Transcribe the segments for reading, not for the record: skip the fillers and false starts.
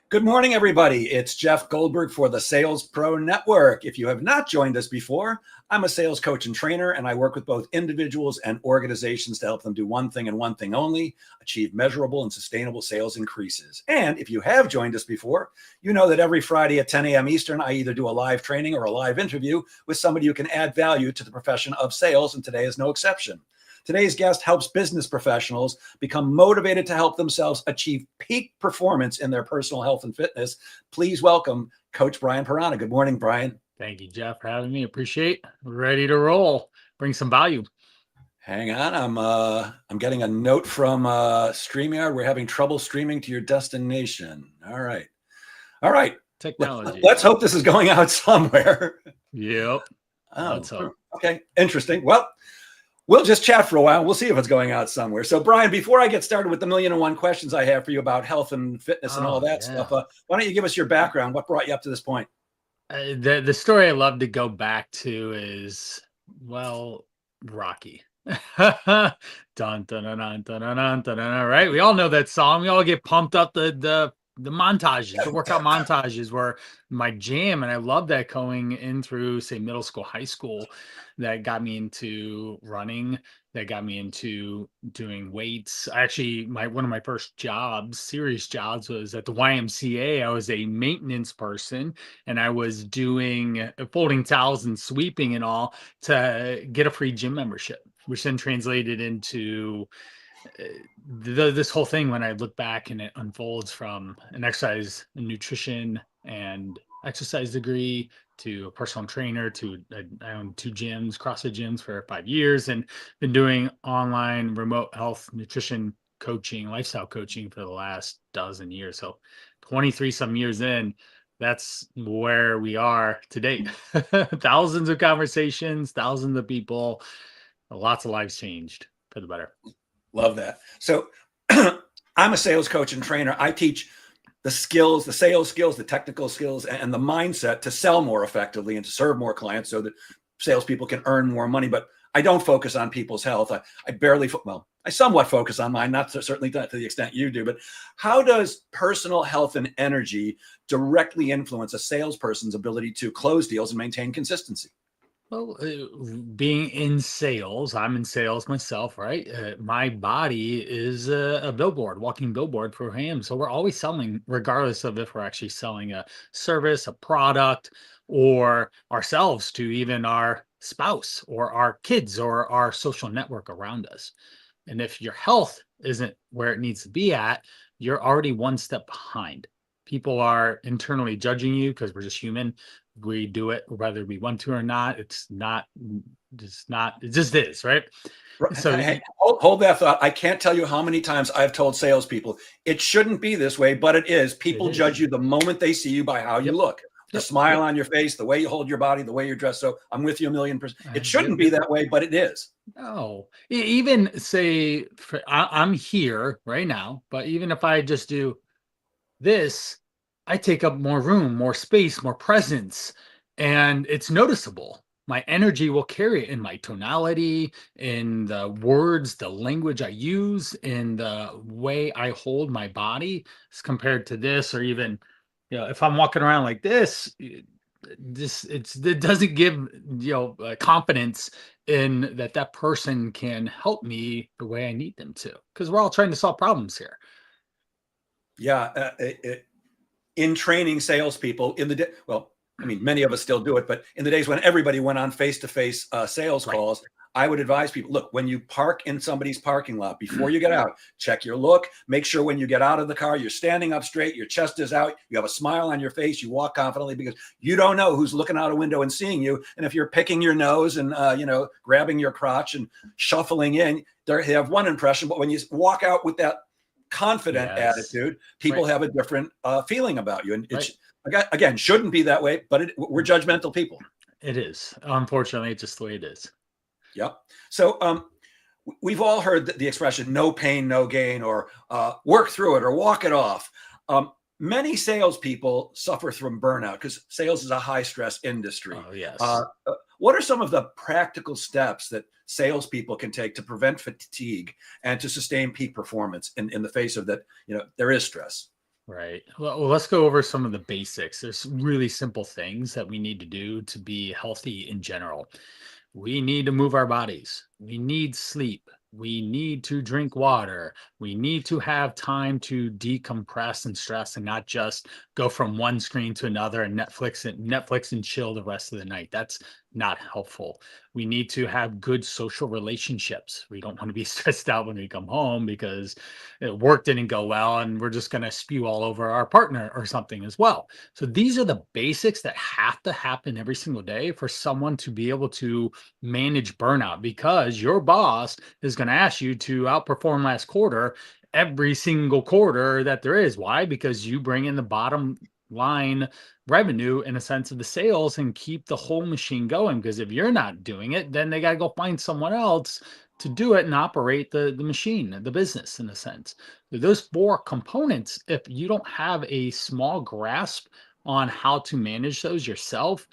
Good morning, everybody. It's Jeff Goldberg for the Sales Pro Network. If you have not joined us before, I'm a sales coach and trainer, and I work with both individuals and organizations to help them do one thing and one thing only, achieve measurable and sustainable sales increases. And if you have joined us before, you know that every Friday at 10 a.m. Eastern, I either do a live training or a live interview with somebody who can add value to the profession of sales, and today is no exception. Today's guest helps business professionals become motivated to help themselves achieve peak performance in their personal health and fitness. Please welcome Coach Brian Parana. Good morning, Brian. Thank you, Jeff, for having me. Appreciate. Ready to roll. Bring some value. Hang on, I'm getting a note from StreamYard. We're having trouble streaming to your destination. All right. Technology. Let's hope this is going out somewhere. Yep. Let's hope. Okay, interesting. Well, we'll just chat for a while. We'll see if it's going out somewhere. So, Brian, before I get started with the 1,000,001 questions I have for you about health and fitness and all that stuff, why don't you give us your background? What brought you up to this point? The story I love to go back to is, well, Rocky. Dun, dun, dun, dun, dun, dun, dun, dun, dun, right? We all know that song. We all get pumped up. The montages, the workout montages were my jam, and I love that going in through, say, middle school, high school. That got me into running. That got me into doing weights. Actually, one of my first jobs, serious jobs, was at the YMCA. I was a maintenance person, and I was doing folding towels and sweeping and all to get a free gym membership, which then translated into this whole thing. When I look back, and it unfolds from an exercise and nutrition and exercise degree to a personal trainer to I own 2 gyms, CrossFit gyms, for 5 years, and been doing online remote health nutrition coaching, lifestyle coaching for the last dozen years. So 23 some years in, that's where we are today. Thousands of conversations, thousands of people, lots of lives changed for the better. Love that. So I'm a sales coach and trainer. I teach the skills, the sales skills, the technical skills, and the mindset to sell more effectively and to serve more clients so that salespeople can earn more money. But I don't focus on people's health. I somewhat focus on mine, certainly not to the extent you do. But how does personal health and energy directly influence a salesperson's ability to close deals and maintain consistency? Well, being in sales, I'm in sales myself, right? My body is a billboard, walking billboard for him. So we're always selling, regardless of if we're actually selling a service, a product, or ourselves to even our spouse or our kids or our social network around us. And if your health isn't where it needs to be at, you're already one step behind. People are internally judging you because we're just human. We do it whether we want to or not. It just is, right? So hey, hold that thought. I can't tell you how many times I've told salespeople it shouldn't be this way, but it is. People judge you the moment they see you by how you look, the smile on your face, the way you hold your body, the way you're dressed. So I'm with you 1,000,000%. It shouldn't be that way, but it is. No, even say I'm here right now, but even if I just do this, I take up more room, more space, more presence, and it's noticeable. My energy will carry it in my tonality, in the words, the language I use, in the way I hold my body as compared to this, or even, if I'm walking around like this, it doesn't give confidence in that person can help me the way I need them to, because we're all trying to solve problems here. Yeah, in training salespeople many of us still do it, but in the days when everybody went on face-to-face sales calls, I would advise people, look, when you park in somebody's parking lot, before you get out, check your look, make sure when you get out of the car, you're standing up straight, your chest is out, you have a smile on your face, you walk confidently, because you don't know who's looking out a window and seeing you. And if you're picking your nose and, grabbing your crotch and shuffling in, they have one impression, but when you walk out with that confident attitude, people have a different feeling about you. And it's, again, shouldn't be that way, but we're judgmental people. It is. Unfortunately, it's just the way it is. Yep. So we've all heard the expression, no pain, no gain, or work through it or walk it off. Many salespeople suffer from burnout because sales is a high stress industry. Oh, yes. What are some of the practical steps that salespeople can take to prevent fatigue and to sustain peak performance in the face of that? There is stress. Right. Well, let's go over some of the basics. There's really simple things that we need to do to be healthy in general. We need to move our bodies. We need sleep. We need to drink water. We need to have time to decompress and stress and not just go from one screen to another and Netflix and chill the rest of the night. That's not helpful. We need to have good social relationships. We don't want to be stressed out when we come home because work didn't go well and we're just going to spew all over our partner or something as well. So these are the basics that have to happen every single day for someone to be able to manage burnout, because your boss is going to ask you to outperform last quarter every single quarter that there is. Why? Because you bring in the bottom line revenue in a sense of the sales and keep the whole machine going. Because if you're not doing it, then they got to go find someone else to do it and operate the machine, the business in a sense. So those four components, if you don't have a small grasp on how to manage those yourself,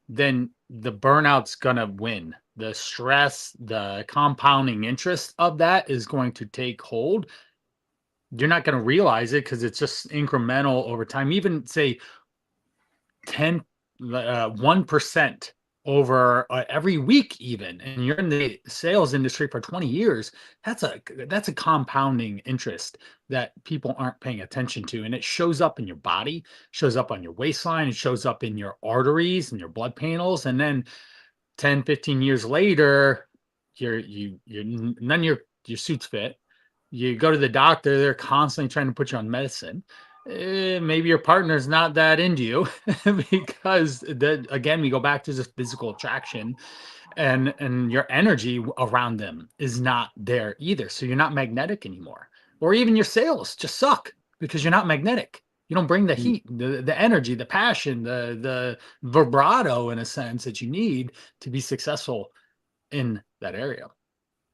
then the burnout's going to win. The stress, the compounding interest of that is going to take hold. You're not going to realize it because it's just incremental over time. Even say 10 1% over every week, even, and you're in the sales industry for 20 years, that's a compounding interest that people aren't paying attention to, and it shows up in your body, shows up on your waistline, it shows up in your arteries and your blood panels, and then 10, 15 years later, none of your suits fit. You go to the doctor, they're constantly trying to put you on medicine. Maybe your partner's not that into you because again, we go back to this physical attraction, and your energy around them is not there either. So you're not magnetic anymore. Or even your sales just suck because you're not magnetic. You don't bring the Mm, heat, the energy, the passion, the vibrato in a sense that you need to be successful in that area.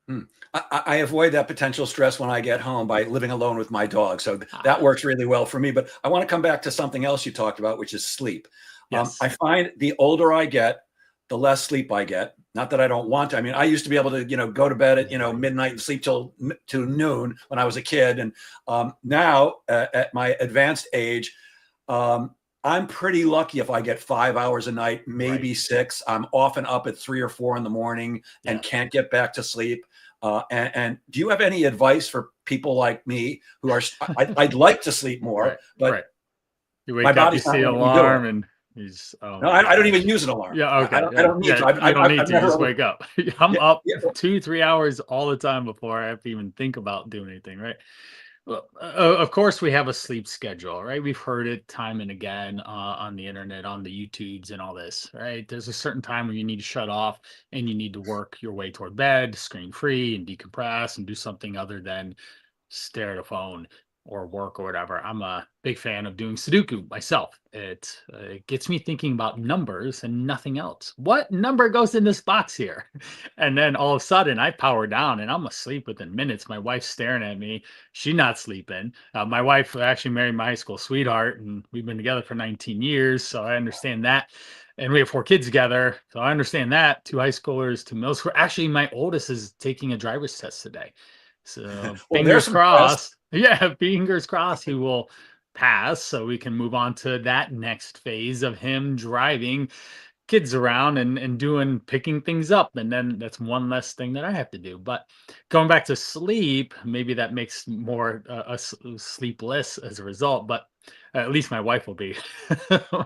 mm. I avoid that potential stress when I get home by living alone with my dog. So that Ah, works really well for me. But I want to come back to something else you talked about, which is sleep. I yes. find the older I get, the less sleep I get. Not that I don't want to. I mean, I used to be able to, go to bed at, midnight and sleep to noon when I was a kid. And now at my advanced age, I'm pretty lucky if I get 5 hours a night, Right. maybe six. I'm often up at 3 or 4 in the morning and Yeah. can't get back to sleep. And do you have any advice for people like me who are? I'd like to sleep more, Right. but Right. You my wake up, you body's see not an letting me do it. alarm, and he's, oh No, my I don't even gosh. use an alarm. Yeah, I okay, don't. I yeah, don't need yeah, to. you don't need I've to, you just never. wake up. I'm Yeah, up yeah. 2, 3 hours all the time before I have to even think about doing anything, right? Well, of course, we have a sleep schedule, right? We've heard it time and again on the internet, on the YouTubes, and all this, right? There's a certain time where you need to shut off and you need to work your way toward bed, screen free, and decompress and do something other than stare at a phone or work or whatever. I'm a big fan of doing Sudoku myself. It gets me thinking about numbers and nothing else. What number goes in this box here? And then all of a sudden, I power down and I'm asleep within minutes. My wife's staring at me. She's not sleeping. My wife actually married my high school sweetheart, and we've been together for 19 years. So I understand that. And we have 4 kids together. So I understand that. 2 high schoolers, 2 middle school. Actually, my oldest is taking a driver's test today. So Well, there's fingers some stress. crossed. Yeah, fingers crossed he will pass so we can move on to that next phase of him driving kids around and doing picking things up, and then that's one less thing that I have to do. But going back to sleep, maybe that makes more us sleepless as a result, but at least my wife will be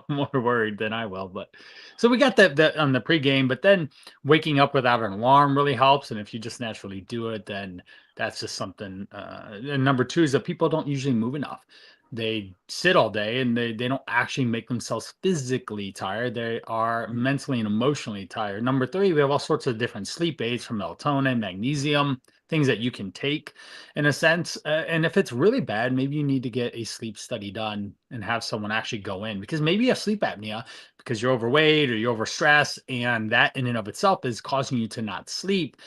more worried than I will. But so we got that on the pregame, but then waking up without an alarm really helps, and if you just naturally do it, then that's just something. And number two is that people don't usually move enough. They sit all day and they don't actually make themselves physically tired. They are mentally and emotionally tired. Number three, we have all sorts of different sleep aids from melatonin, magnesium, things that you can take in a sense. And if it's really bad, maybe you need to get a sleep study done and have someone actually go in, because maybe you have sleep apnea because you're overweight or you're overstressed. And that in and of itself is causing you to not sleep.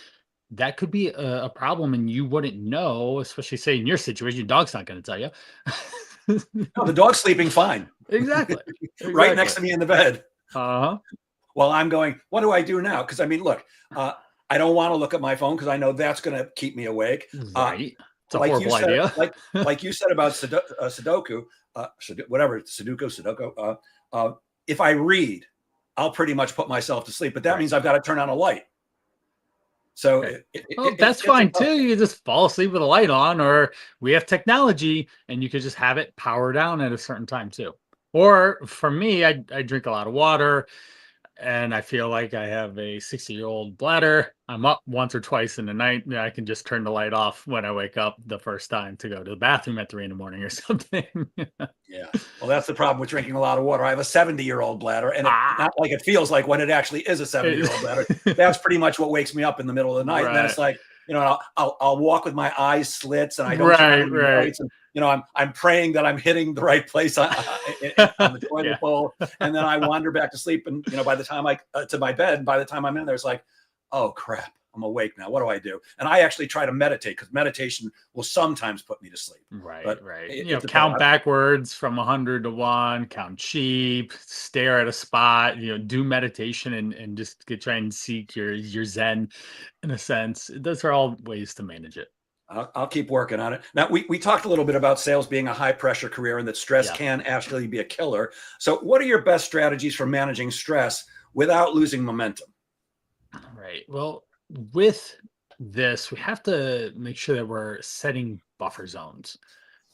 That could be a problem and you wouldn't know, especially say in your situation, your dog's not going to tell you. No, the dog's sleeping fine, Exactly. right next Exactly. to me in the bed. Uh-huh. Well, I'm going, what do I do now? Because I mean, look, I don't want to look at my phone because I know that's going to keep me awake. Right. It's a like you horrible said, idea. like you said about Sudoku, whatever Sudoku. If I read, I'll pretty much put myself to sleep. But that Right. means I've got to turn on a light. So Right. Well, it's that's it's a fine too. You can just fall asleep with a light on, or we have technology and you could just have it power down at a certain time too. Or for me, I drink a lot of water and I feel like I have a 60-year-old bladder. I'm up once or twice in the night. And I can just turn the light off when I wake up the first time to go to the bathroom at 3 in the morning or something. Yeah. Well, that's the problem with drinking a lot of water. I have a 70-year-old bladder, and it Ah, not like it feels like when it actually is a 70-year-old bladder. it- That's pretty much what wakes me up in the middle of the night. And then right, it's like, I'll walk with my eyes slits and I don't turn on right, any right. lights. And I'm praying that I'm hitting the right place on, on the Yeah. toilet bowl, and then I wander back to sleep. And by the time I to my bed, and by the time I'm in there, it's like, oh crap, I'm awake now. What do I do? And I actually try to meditate, because meditation will sometimes put me to sleep. Right, But right. it depends. Count backwards from 100 to 1, count sheep, stare at a spot, do meditation and just try and seek your zen in a sense. Those are all ways to manage it. I'll keep working on it. Now, we talked a little bit about sales being a high pressure career and that stress Yeah. can actually be a killer. So, what are your best strategies for managing stress without losing momentum? Right. Well, with this, we have to make sure that we're setting buffer zones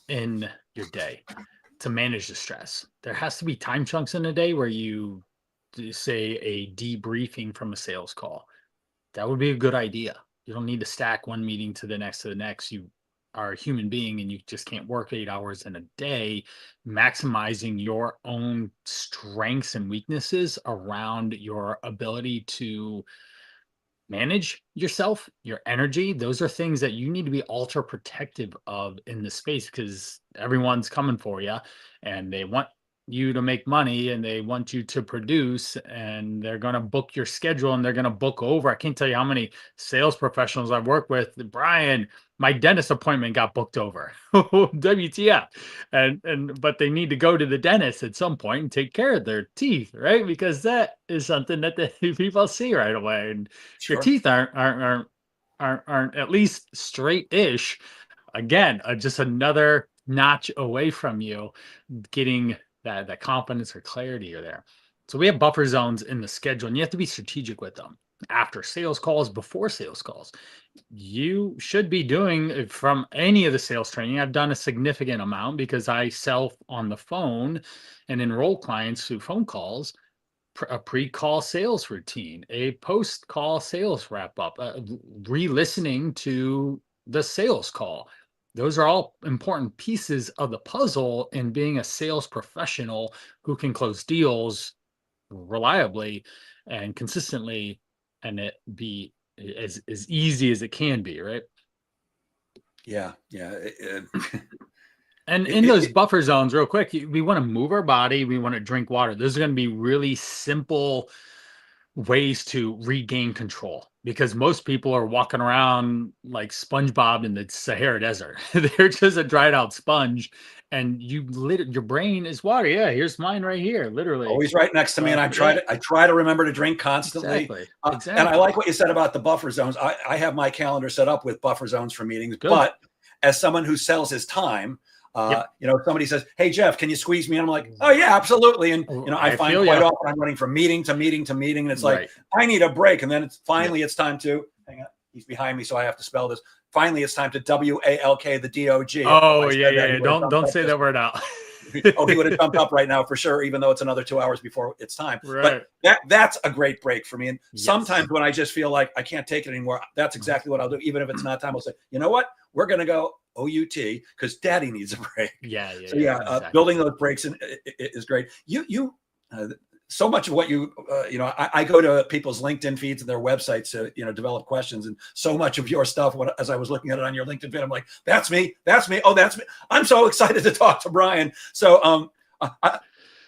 in your day to manage the stress. There has to be time chunks in a day where you say a debriefing from a sales call. That would be a good idea. You don't need to stack one meeting to the next to the next. You are a human being and you just can't work 8 hours in a day. Maximizing your own strengths and weaknesses around your ability to manage yourself, your energy. Those are things that you need to be ultra protective of in the space, because everyone's coming for you and they want you to make money and they want you to produce, and they're going to book your schedule and they're going to book over. I can't tell you how many sales professionals I've worked with. Brian, my dentist appointment got booked over. WTF. But they need to go to the dentist at some point and take care of their teeth, right? Because that is something that the people see right away. And your Sure. teeth aren't at least straight-ish, again, just another notch away from you getting that confidence or clarity are there. So we have buffer zones in the schedule, and you have to be strategic with them. After sales calls, before sales calls, you should be doing from any of the sales training. I've done a significant amount because I sell on the phone and enroll clients through phone calls. A pre-call sales routine, a post-call sales wrap-up, re-listening to the sales call. Those are all important pieces of the puzzle in being a sales professional who can close deals reliably and consistently, and it be as easy as it can be, right? Yeah. Yeah. And It, in it, those it, buffer zones, real quick, we want to move our body, we want to drink water. Those are going to be really simple ways to regain control, because most people are walking around like SpongeBob in the Sahara Desert. They're just a dried out sponge, and your brain is water. Yeah, here's mine right here, literally. Always right next to me, and Yeah, I try to remember to drink constantly. exactly, And I exactly. like what you said about the buffer zones. I have my calendar set up with buffer zones for meetings, Good. but as someone who sells his time, Yep. somebody says, "Hey Jeff, can you squeeze me?" And I'm like, "Oh yeah, absolutely." And Oh, I I find feel quite you. often I'm running from meeting to meeting to meeting, and it's like Right. I need a break. And then Yep. it's time to hang on. He's behind me, so I have to spell this. Finally, it's time to WALK the DOG. If Oh I yeah, said yeah, that, he yeah. would have jumped Don't up say just that word out. oh, he would have jumped up right now for sure, even though it's another 2 hours before it's time. But Right. that's a great break for me. And Yes. sometimes when I just feel like I can't take it anymore, that's Mhm. exactly what I'll do. Even if it's not time, I'll say, you know what? We're going to go OUT because daddy needs a break. Yeah, yeah, So yeah. yeah, Exactly. building those breaks is great. Uh, so much of what I go to people's LinkedIn feeds and their websites to, develop questions. And so much of your stuff, as I was looking at it on your LinkedIn feed, I'm like, that's me. That's me. Oh, that's me. I'm so excited to talk to Brian. So,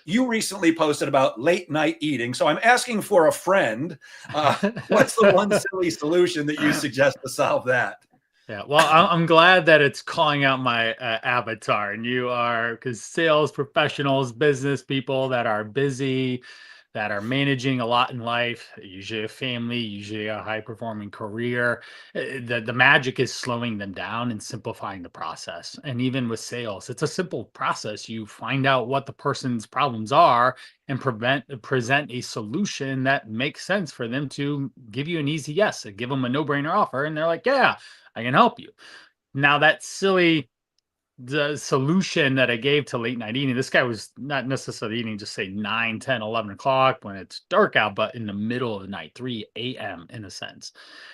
you recently posted about late night eating. So I'm asking for a friend. What's the one silly solution that you suggest to solve that? Yeah, well, I'm glad that it's calling out my avatar, and you are, because sales professionals, business people that are busy, that are managing a lot in life, usually a family, usually a high performing career. The magic is slowing them down and simplifying the process. And even with sales, it's a simple process. You find out what the person's problems are and present a solution that makes sense for them to give you an easy yes, give them a no-brainer offer. And they're like, yeah, I can help you. Now that silly the solution that I gave to late night eating, this guy was not necessarily eating just say 9, 10, 11 o'clock when it's dark out, but in the middle of the night, 3 a.m. in a sense.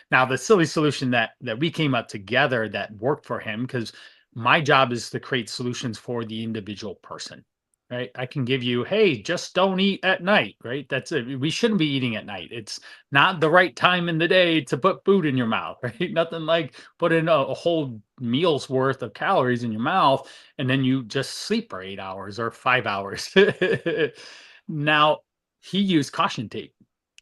Now, the silly solution that we came up together that worked for him, because my job is to create solutions for the individual person. Right. I can give you, hey, just don't eat at night. Right. That's it. We shouldn't be eating at night. It's not the right time in the day to put food in your mouth. Right. Nothing like putting a whole meal's worth of calories in your mouth and then you just sleep for 8 hours or 5 hours. Now, he used caution tape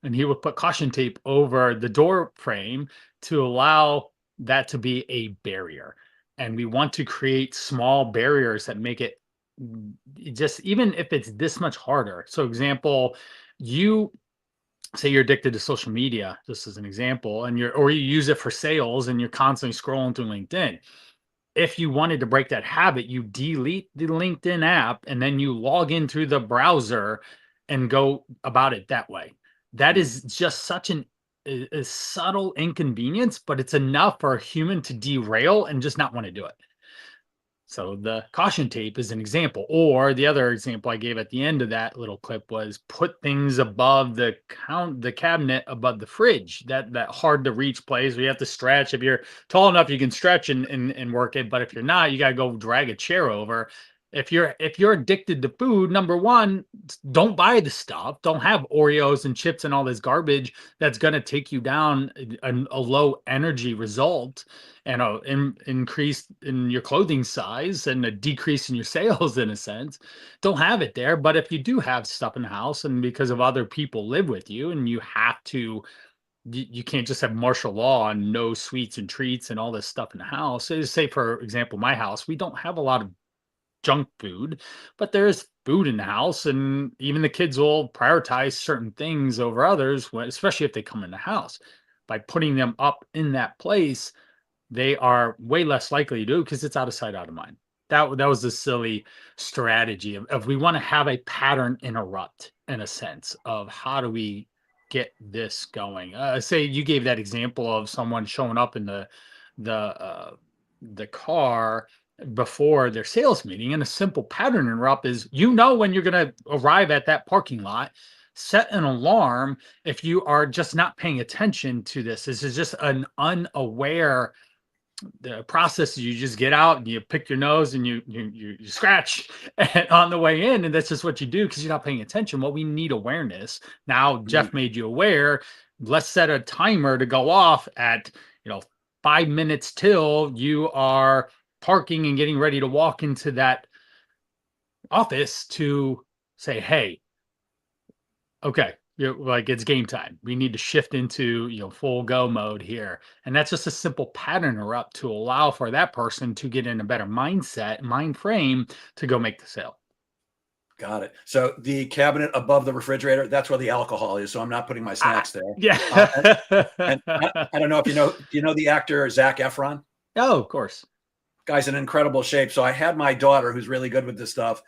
and he would put caution tape over the door frame to allow that to be a barrier. And we want to create small barriers that make it just even if it's this much harder. So, example, you say you're addicted to social media, just as an example, and or you use it for sales and you're constantly scrolling through LinkedIn. If you wanted to break that habit, you delete the LinkedIn app and then you log in through the browser and go about it that way. That is just such a subtle inconvenience, but it's enough for a human to derail and just not want to do it. So the caution tape is an example. Or the other example I gave at the end of that little clip was put things above the cabinet above the fridge. That hard to reach place where you have to stretch. If you're tall enough, you can stretch and work it. But if you're not, you gotta go drag a chair over. If you're addicted to food, number one, don't buy the stuff. Don't have Oreos and chips and all this garbage that's gonna take you down a low energy result and increase in your clothing size and a decrease in your sales in a sense. Don't have it there. But if you do have stuff in the house and because of other people live with you and you have to, you can't just have martial law on no sweets and treats and all this stuff in the house. So say, for example, my house, we don't have a lot of junk food, but there's food in the house. And even the kids will prioritize certain things over others, especially if they come in the house. By putting them up in that place, they are way less likely to do because it's out of sight, out of mind. That was a silly strategy of we want to have a pattern interrupt in a sense of how do we get this going. Say you gave that example of someone showing up in the uh, the car before their sales meeting, and a simple pattern interrupt is when you're going to arrive at that parking lot. Set an alarm if you are just not paying attention to this. This is just an unaware the process is you just get out and you pick your nose and you scratch on the way in, and that's just what you do because you're not paying attention. Well, we need awareness. Now Jeff made you aware. Let's set a timer to go off at 5 minutes till you are parking and getting ready to walk into that office to say, hey, okay, like it's game time. We need to shift into full go mode here, and that's just a simple pattern interrupt to allow for that person to get in a better mindset, mind frame to go make the sale. Got it. So the cabinet above the refrigerator, that's where the alcohol is. So I'm not putting my snacks there. Yeah. And I don't know if do you know the actor Zac Efron? Oh, of course. Guy's in incredible shape. So I had my daughter, who's really good with this stuff,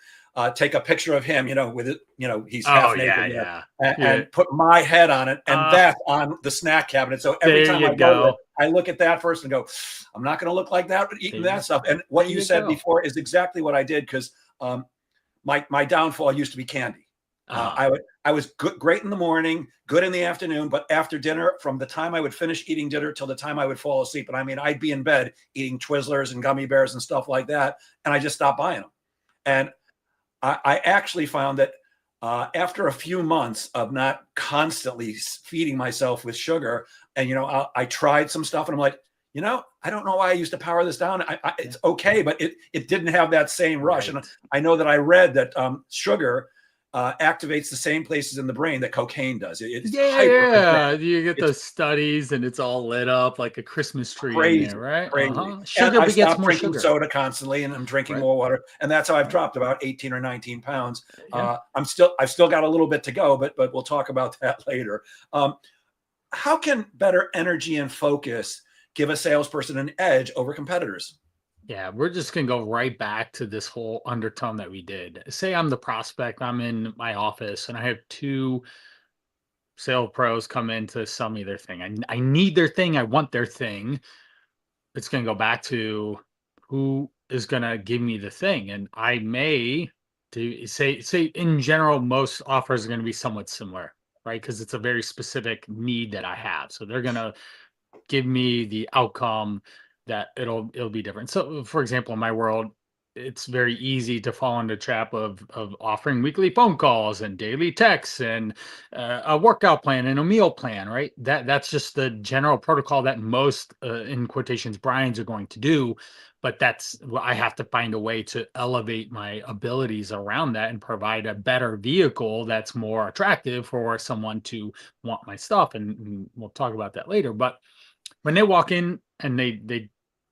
take a picture of him, with it, he's half naked, and put my head on it, and that's on the snack cabinet. So every time I go there, I look at that first and go, I'm not going to look like that, but eating that stuff. And what you said before is exactly what I did because my downfall used to be candy. I was great in the morning, good in the afternoon, but after dinner, from the time I would finish eating dinner till the time I would fall asleep, and I mean, I'd be in bed eating Twizzlers and gummy bears and stuff like that, and I just stopped buying them. And I actually found that after a few months of not constantly feeding myself with sugar, and I tried some stuff, and I'm like, I don't know why I used to power this down. It's okay, but it didn't have that same rush. Right. And I know that I read that sugar activates the same places in the brain that cocaine does. It's Yeah, hyper yeah. addictive. You get It's those studies and it's all lit up like a Christmas tree in there, crazy, right? crazy. And Sugar I begets stopped more drinking sugar, soda constantly, and I'm drinking right? more water, and that's how I've Right. dropped about 18 or 19 pounds. Yeah. I've still got a little bit to go, but we'll talk about that later. Um, how can better energy and focus give a salesperson an edge over competitors? Yeah, we're just gonna go right back to this whole undertone that we did. Say I'm the prospect, I'm in my office, and I have two sales pros come in to sell me their thing. I need their thing, I want their thing. It's gonna go back to who is gonna give me the thing. And I may do say in general, most offers are gonna be somewhat similar, right? Because it's a very specific need that I have. So they're gonna give me the outcome that it'll be different. So, for example, in my world, it's very easy to fall into the trap of offering weekly phone calls and daily texts and a workout plan and a meal plan, right? That's just the general protocol that most, in quotations, Brian's are going to do. But I have to find a way to elevate my abilities around that and provide a better vehicle that's more attractive for someone to want my stuff. And we'll talk about that later. But when they walk in and they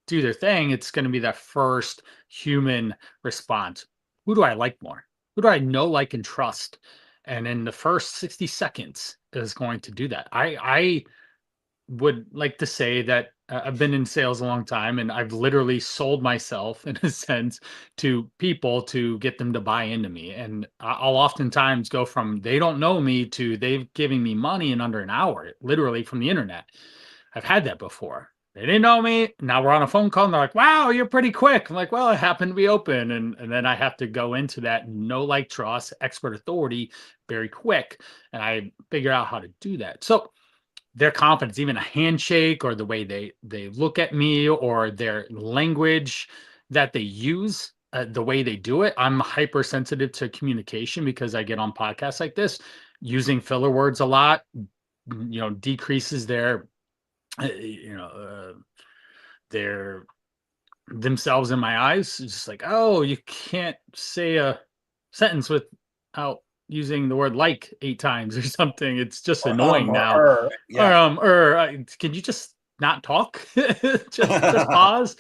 do their thing, it's going to be that first human response. Who do I like more? Who do I know, like, and trust? And in the first 60 seconds is going to do that. I would like to say that I've been in sales a long time and I've literally sold myself in a sense to people to get them to buy into me. And I'll oftentimes go from they don't know me to they've giving me money in under an hour, literally from the internet. I've had that before. They didn't know me. Now we're on a phone call and they're like, wow, you're pretty quick. I'm like, well, it happened to be open. And then I have to go into that no like trust, expert authority very quick. And I figure out how to do that. So their confidence, even a handshake or the way they look at me or their language that they use, the way they do it. I'm hypersensitive to communication because I get on podcasts like this using filler words a lot, decreases their themselves in my eyes. It's just like, oh, you can't say a sentence without using the word like 8 times or something. It's just annoying now. Yeah. Can you just not talk? Just pause.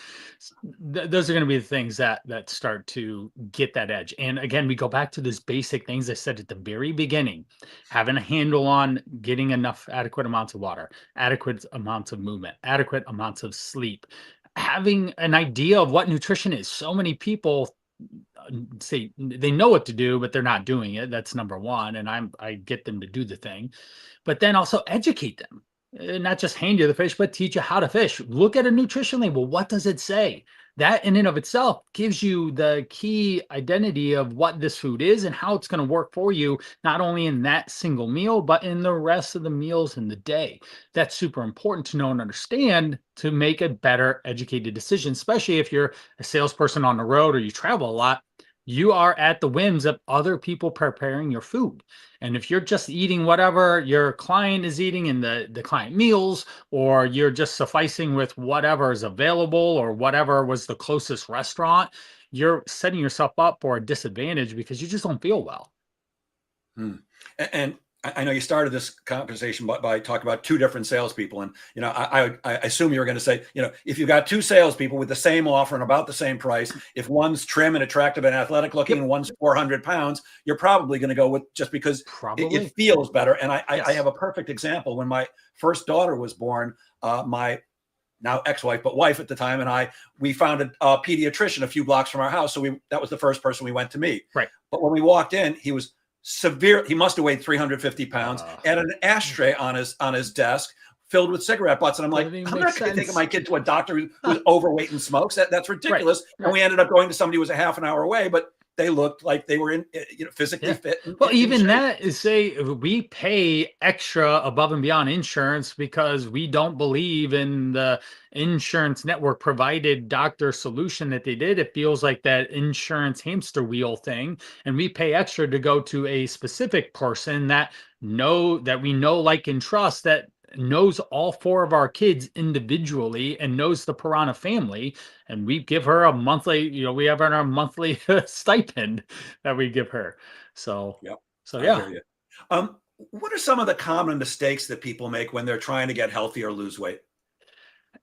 Those are going to be the things that start to get that edge. And again, we go back to those basic things I said at the very beginning: having a handle on getting enough adequate amounts of water, adequate amounts of movement, adequate amounts of sleep, having an idea of what nutrition is. So many people say they know what to do, but they're not doing it. That's number one. And I get them to do the thing, but then also educate them. Not just hand you the fish, but teach you how to fish. Look at a nutrition label. What does it say? That in and of itself gives you the key identity of what this food is and how it's going to work for you, not only in that single meal, but in the rest of the meals in the day. That's super important to know and understand to make a better educated decision, especially if you're a salesperson on the road or you travel a lot. You are at the whims of other people preparing your food. And if you're just eating whatever your client is eating in the client meals, or you're just sufficing with whatever is available or whatever was the closest restaurant, you're setting yourself up for a disadvantage because you just don't feel well. Hmm. And I know you started this conversation by talking about two different salespeople, and I assume you were going to say, if you've got two salespeople with the same offer and about the same price, if one's trim and attractive and athletic looking, Yep. and one's 400 pounds, you're probably going to go with just because it Probably. feels better. And I Yes. have a perfect example. When my first daughter was born, my now ex-wife, but wife at the time, and we found a pediatrician a few blocks from our house. So that was the first person we went to meet. Right. But when we walked in, he was severe. He must have weighed 350 pounds, and an ashtray on his desk filled with cigarette butts. And I'm like, Doesn't even I'm make not going to take sense. my kid to a doctor who's overweight and smokes. That's ridiculous. Right. And we ended up going to somebody who was a half an hour away, but they looked like they were physically Yeah. fit. Well, In even shape. that is, say we pay extra above and beyond insurance because we don't believe in the insurance network provided doctor solution that they did. It feels like that insurance hamster wheel thing, and we pay extra to go to a specific person that we know, like, and trust, that knows all four of our kids individually and knows the Parana family, and we give her a monthly, we have our monthly stipend that we give her. So Yep. So I hear yeah, you. What are some of the common mistakes that people make when they're trying to get healthy or lose weight?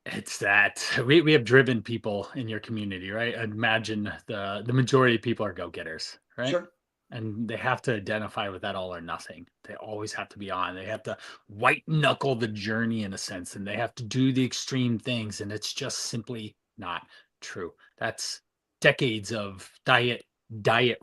it's that we have driven people in your community, right? I'd imagine the majority of people are go-getters, right? Sure. And they have to identify with that all or nothing. They always have to be on. They have to white knuckle the journey in a sense, and they have to do the extreme things. And it's just simply not true. That's decades of diet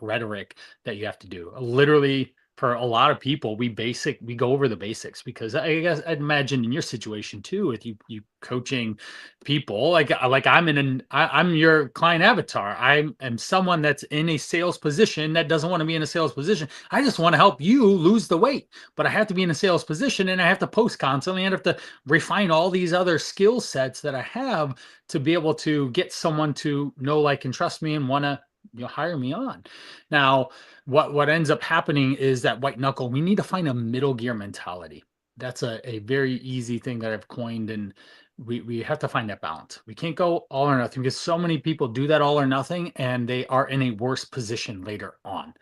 rhetoric that you have to do. Literally, for a lot of people, we go over the basics because I guess I'd imagine in your situation too, with you coaching people like I'm your client avatar. I am someone that's in a sales position that doesn't want to be in a sales position. I just want to help you lose the weight, but I have to be in a sales position and I have to post constantly and I have to refine all these other skill sets that I have to be able to get someone to know, like, and trust me and want to hire me on. Now, what ends up happening is that white knuckle, we need to find a middle gear mentality. That's a very easy thing that I've coined, and we have to find that balance. We can't go all or nothing because so many people do that all or nothing and they are in a worse position later on.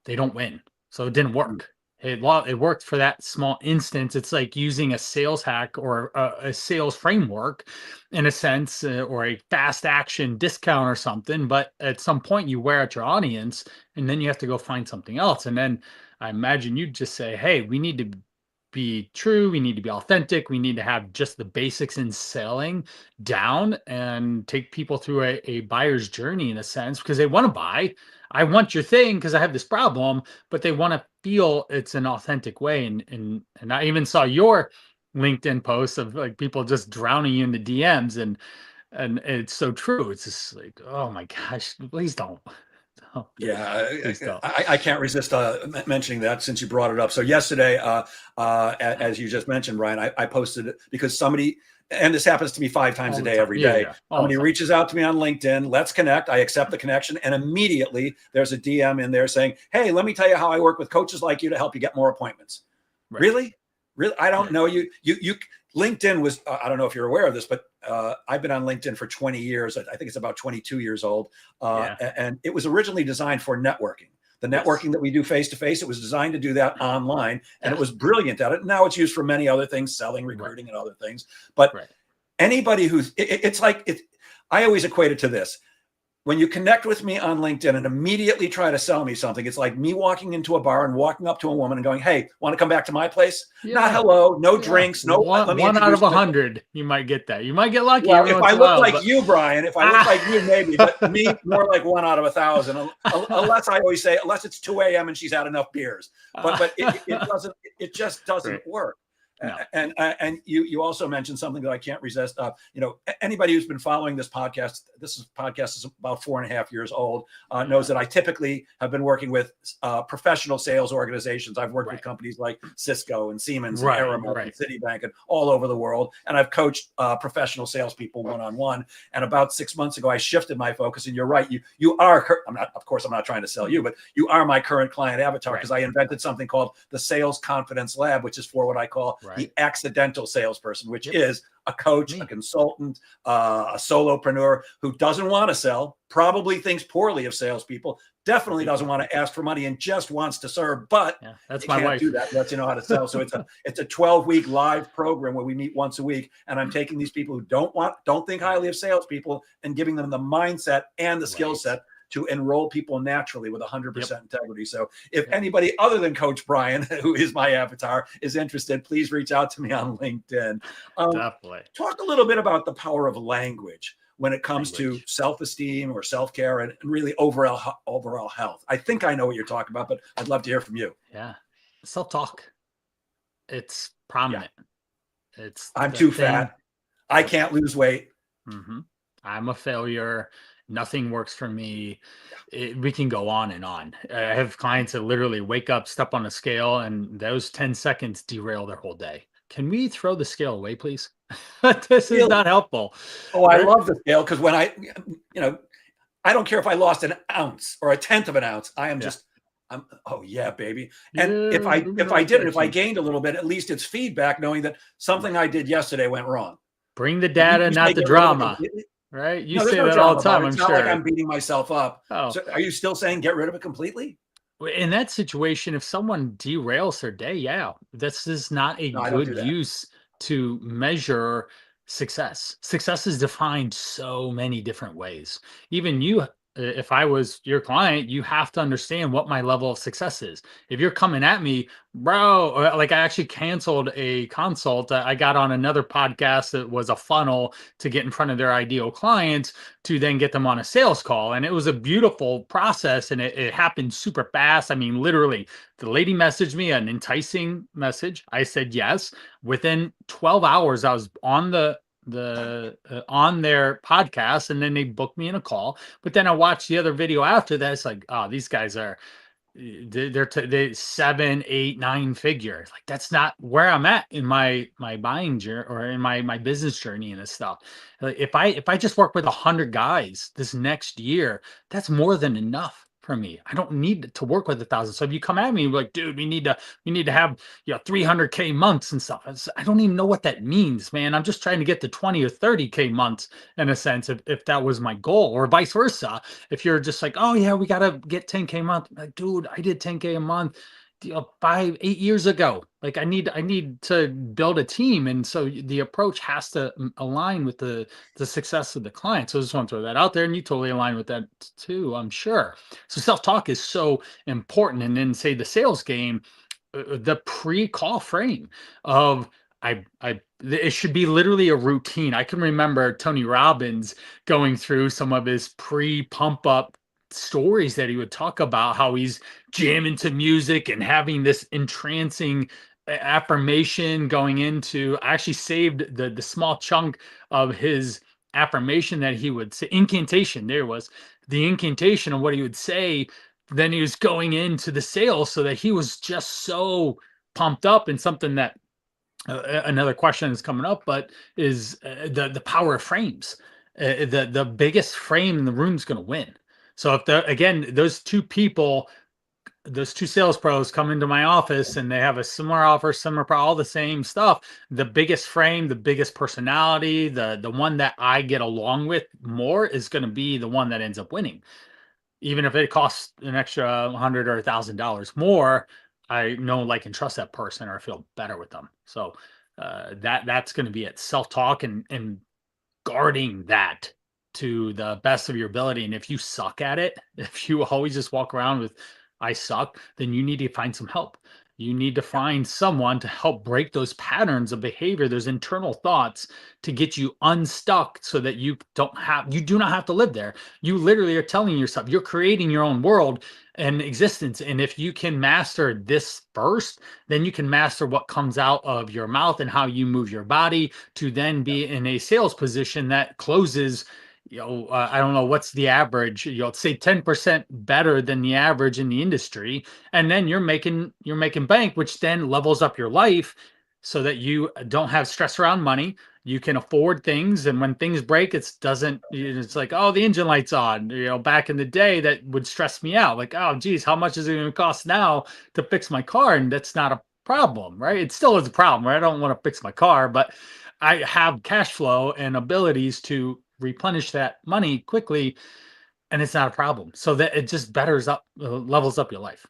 They don't win. So it didn't Mm. work. It worked for that small instance. It's like using a sales hack or a sales framework in a sense, or a fast action discount or something. But at some point, you wear out your audience and then you have to go find something else. And then I imagine you'd just say, hey, we need to be true. We need to be authentic. We need to have just the basics in selling down and take people through a buyer's journey in a sense because they want to buy. I want your thing because I have this problem, but they want to feel it's an authentic way. And I even saw your LinkedIn post of like people just drowning you in the DMs, and it's so true. It's just like, oh my gosh, please don't. Don't. Yeah, Please don't. I can't resist mentioning that since you brought it up. So yesterday, as you just mentioned, Brian, I posted it because somebody, and this happens to me 5 times All a the day, time. every Yeah, day. yeah. All the Somebody time. reaches out to me on LinkedIn. Let's connect. I accept the connection, and immediately there's a DM in there saying, "Hey, let me tell you how I work with coaches like you to help you get more appointments." Right. Really? Really? I don't Yeah. know you. LinkedIn was, I don't know if you're aware of this, but I've been on LinkedIn for 20 years. I think it's about 22 years old. Yeah. And it was originally designed for networking. The Yes. networking that we do face to face, it was designed to do that online, and it Yes. was brilliant at it. Now it's used for many other things, selling, Right. recruiting, and other things. But Right. anybody it's like, I always equate it to this. When you connect with me on LinkedIn and immediately try to sell me something, it's like me walking into a bar and walking up to a woman and going, "Hey, want to come back to my place?" Not Yeah. hello, no Yeah. drinks, no, let me One out introduce of a myself. hundred, you might get that. You might get lucky Well, every if once I in a look while, like but you, Brian, if I look like you, maybe, but me, more like 1 out of 1,000. Unless I always say, unless it's 2 a.m. and she's had enough beers. But it doesn't. It just right. doesn't work. No. And you also mentioned something that I can't resist. Anybody who's been following this podcast is about 4.5 years old, knows that I typically have been working with professional sales organizations. I've worked with Right. companies like Cisco and Siemens and Right. Aramark and Right. Citibank and all over the world. And I've coached professional salespeople one-on-one. And about 6 months ago, I shifted my focus. And you're right. You are. Of course, I'm not trying to sell you, but you are my current client avatar because I invented something called the Sales Confidence Lab, which is for what I call the accidental salesperson, which is a coach, a consultant, a solopreneur who doesn't want to sell, probably thinks poorly of salespeople, definitely doesn't want to ask for money and just wants to serve, but that's you my can't do wife. that unless you know how to sell. So it's a 12-week live program where we meet once a week, and I'm taking these people who don't think highly of salespeople and giving them the mindset and the skill set to enroll people naturally with 100% integrity. So if anybody other than Coach Brian, who is my avatar, is interested, please reach out to me on LinkedIn. Definitely. Talk a little bit about the power of language when it comes to self-esteem or self-care and really overall health. I think I know what you're talking about, but I'd love to hear from you. Yeah. Self-talk. It's Yeah. prominent. It's I'm the too thing. fat. I can't lose weight. I'm a failure. Nothing works for me. We can go on and on. I have clients that literally wake up, step on a scale, and those 10 seconds derail their whole day. Can we throw the scale away, please? This is Really? not helpful. Oh, I Right? love the scale because when I don't care if I lost an ounce or a tenth of an ounce. Oh yeah, baby. And Yeah, if I moving in if the I right did it, if I direction. gained a little bit, at least it's feedback knowing that something I did yesterday went wrong. Bring the And data, you say not the get rid of it drama. completely? Right? You No, there's say no that all drama the about time, it. I'm It's not like sure. I'm beating myself up. Oh, So are you still saying get rid of it completely? In that situation, if someone derails their day, yeah, this is not a No, I don't good do that. use to measure success. Success is defined so many different ways. Even you, if I was your client, you have to understand what my level of success is. If you're coming at me, bro, like I actually canceled a consult. I got on another podcast that was a funnel to get in front of their ideal clients to then get them on a sales call. And it was a beautiful process and it happened super fast. I mean, literally, the lady messaged me an enticing message. I said yes. Within 12 hours, I was on on their podcast, and then they booked me in a call. But then I watched the other video after that. It's like, oh, these guys are they 7, 8, 9 figures. Like that's not where I'm at in my buying journey or in my business journey and this stuff. Like if I just work with 100 guys this next year, that's more than enough for me. I don't need to work with 1,000. So if you come at me like, dude, we need to have 300K months and stuff. I don't even know what that means, man. I'm just trying to get to 20 or 30K months in a sense, if that was my goal, or vice versa. If you're just like, oh yeah, we gotta get 10K a month, like, dude, I did 10K a month 5, 8 years ago. Like I need to build a team, and so the approach has to align with the success of the client. So I just want to throw that out there, and you totally align with that too, I'm sure. So self-talk is so important. And then say the sales game, the pre-call frame of it should be literally a routine. I can remember Tony Robbins going through some of his pre-pump up stories that he would talk about how he's jamming to music and having this entrancing affirmation going into. I actually saved the small chunk of his affirmation that he would say, incantation. There was the incantation of what he would say. Then he was going into the sales so that he was just so pumped up. And something that another question is coming up, but is the power of frames. The biggest frame in the room is going to win. So if the again those two people, those two sales pros come into my office and they have a similar offer, similar all the same stuff, the biggest frame, the biggest personality, the one that I get along with more is going to be the one that ends up winning. Even if it costs an extra 100 or $1,000 more, I know, like, and trust that person, or I feel better with them. So that's going to be it. Self-talk and guarding that to the best of your ability. And if you suck at it, if you always just walk around with I suck, then you need to find some help. You need to find someone to help break those patterns of behavior, those internal thoughts, to get you unstuck so that you do not have to live there. You literally are telling yourself you're creating your own world and existence. And if you can master this first, then you can master what comes out of your mouth and how you move your body to then be in a sales position that closes. I don't know what's the average. Say 10% better than the average in the industry, and then you're making bank, which then levels up your life so that you don't have stress around money. You can afford things, and when things break, it's like, oh, the engine light's on. Back in the day, that would stress me out. Like, oh, geez, how much is it going to cost now to fix my car? And that's not a problem, right? It still is a problem, right? I don't want to fix my car, but I have cash flow and abilities to replenish that money quickly, and it's not a problem. So that it just betters up, levels up your life.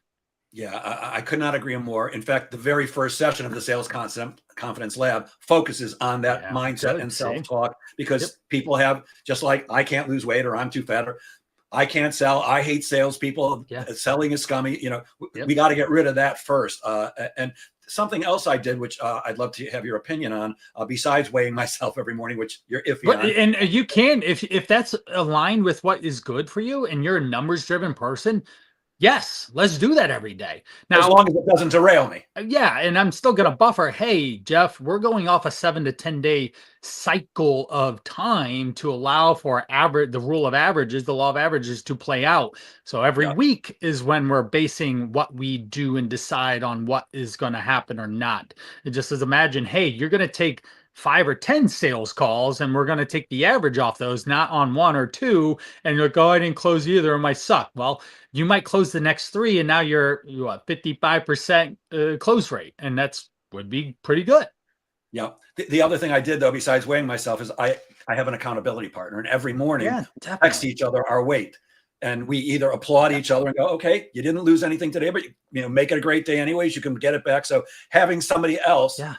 Yeah, I could not agree more. In fact, the very first session of the Sales Confidence Lab focuses on that Yeah, mindset good. and See, self-talk, yep, because people have, just like I can't lose weight, or I'm too fat, or I can't sell. I hate salespeople. yeah, Selling is scummy. yep. We got to get rid of that first. And something else I did, which I'd love to have your opinion on, besides weighing myself every morning, which you're iffy But on. and you can, if that's aligned with what is good for you and you're a numbers driven person, yes, let's do that every day. As Now, long as it doesn't derail me. yeah, and I'm still going to buffer. Hey, Jeff, we're going off a 7 to 10 day cycle of time to allow for average, the rule of averages, the law of averages to play out. So every Yeah. week is when we're basing what we do and decide on what is going to happen or not. It just as imagine, hey, you're going to take 5 or 10 sales calls, and we're going to take the average off those, not on one or two, and you'll go ahead and close either of my suck. Well, you might close the next three, and now you're 55% close rate, and that's would be pretty good. Yeah. The other thing I did, though, besides weighing myself, is I have an accountability partner, and every morning Yeah, we text definitely. each other our weight. and we either applaud each other and go, okay, you didn't lose anything today, but make it a great day anyways. You can get it back. So having somebody else, Yeah,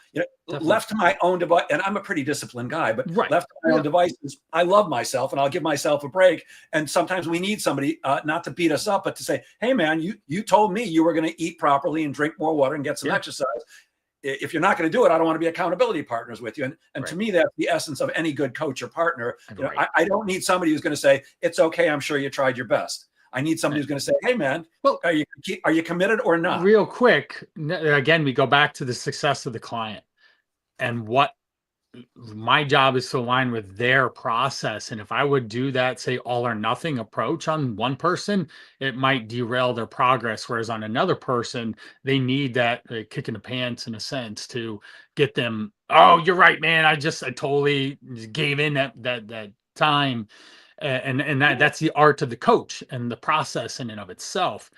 left to my own device, and I'm a pretty disciplined guy, but right. left to my own devices, I love myself and I'll give myself a break. And sometimes we need somebody not to beat us up, but to say, hey man, you told me you were going to eat properly and drink more water and get some exercise. If you're not going to do it, I don't want to be accountability partners with you. And to me, that's the essence of any good coach or partner. I don't need somebody who's going to say, it's okay, I'm sure you tried your best. I need somebody who's going to say, hey man, well, are you committed or not? Real quick, again, we go back to the success of the client and what my job is to align with their process. And if I would do that, say, all or nothing approach on one person, it might derail their progress. Whereas on another person, they need that kick in the pants, in a sense, to get them, oh, you're right, man. I totally gave in that time. And that's the art of the coach and the process in and of itself,